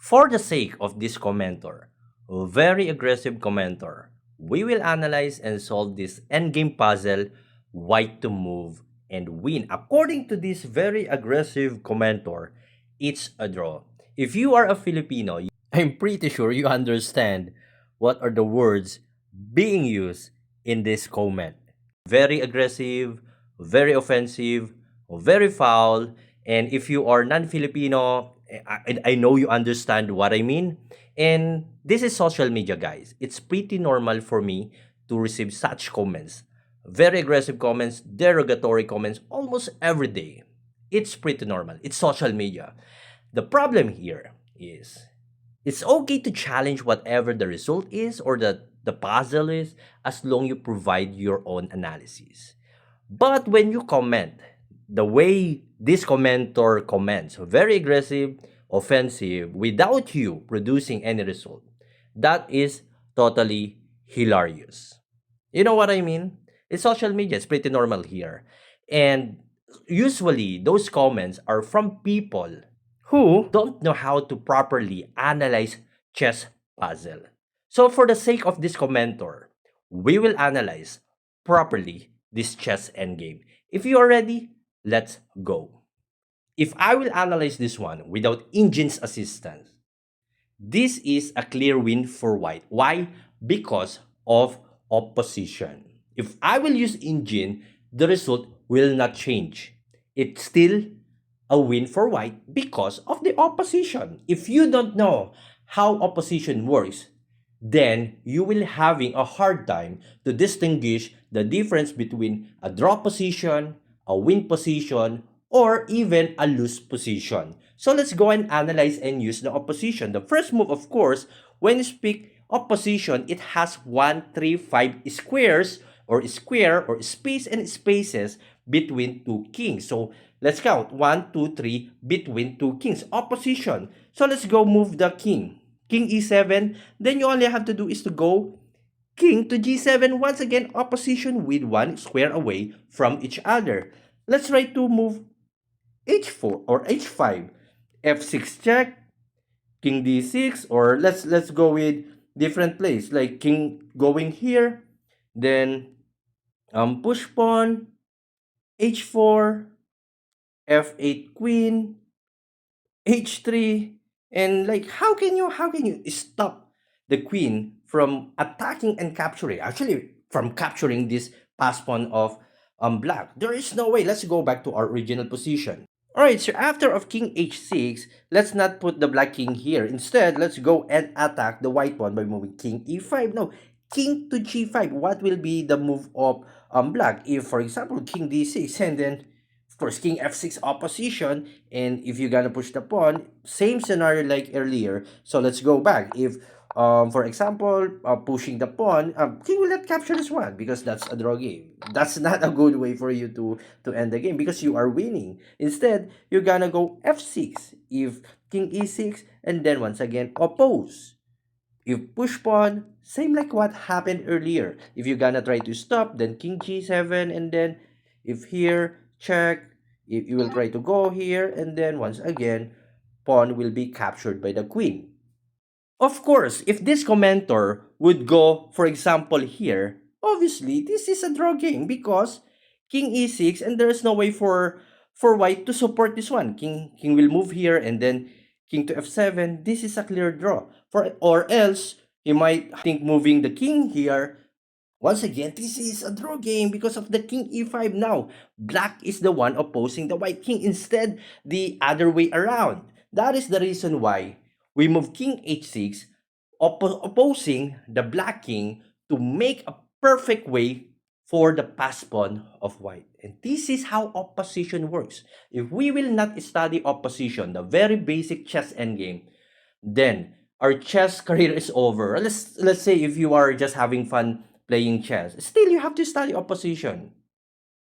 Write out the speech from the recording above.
For the sake of this commenter, a very aggressive commenter, we will analyze and solve this endgame puzzle, white to move and win. According to this very aggressive commenter, it's a draw. If you are a Filipino, I'm pretty sure you understand what are the words being used in this comment. Very aggressive, very offensive, very foul. And if you are non-Filipino, I know you understand what I mean. And this is social media, guys. It's pretty normal for me to receive such comments. Very aggressive comments, derogatory comments almost every day. It's pretty normal. It's social media. The problem here is it's okay to challenge whatever the result is or the puzzle is as long you provide your own analysis. But when you comment, the way this commenter comments, very aggressive, offensive, without you producing any result, that is totally hilarious. You know what I mean? It's social media, it's pretty normal here. And usually, those comments are from people who don't know how to properly analyze chess puzzle. So for the sake of this commenter, we will analyze properly this chess endgame. If you are ready, let's go. If I will analyze this one without engine's assistance, this is a clear win for white. Why? Because of opposition. If I will use engine, the result will not change. It's still a win for white because of the opposition. If you don't know how opposition works, then you will having a hard time to distinguish the difference between a draw position, a win position, or even a lose position. So let's go and analyze and use the opposition. The first move, of course, when you speak opposition, it has 1, 3, 5 squares or square or space and spaces between two kings. So let's count 1, 2, 3 between two kings. Opposition. So let's go move the king. King e7. Then you only have to do is to go king to g7. Once again, opposition with one square away from each other. Let's try to move h4 or h5. f6 check, king d6, or let's go with different place like king going here, then push pawn, h4, f8 queen, h3, and like how can you stop the queen from attacking and capturing, actually from capturing this pass pawn of black? There is no way. Let's go back to our original position. All right, so after of king h6, let's not put the black king here. Instead, let's go and attack the white pawn by moving king e5. No, king to g5. What will be the move of black? If, for example, king d6, and then, of course, king f6 opposition, and if you're gonna push the pawn, same scenario like earlier. So let's go back. If for example, pushing the pawn, king will not capture this one because that's a draw game. That's not a good way for you to end the game because you are winning. Instead, you're gonna go f6 if king e6, and then once again oppose. If push pawn, same like what happened earlier. If you're gonna try to stop, then king g7, and then if here check, if you will try to go here, and then once again pawn will be captured by the queen. Of course, if this commenter would go, for example, here, obviously, this is a draw game because king e6 and there's no way for white to support this one. King will move here and then king to f7. This is a clear draw. Or else, you might think moving the king here. Once again, this is a draw game because of the king e5 now. Black is the one opposing the white king, instead the other way around. That is the reason why we move king h6, opposing the black king to make a perfect way for the pass pawn of white. And this is how opposition works. If we will not study opposition, the very basic chess endgame, then our chess career is over. Let's say if you are just having fun playing chess, still you have to study opposition.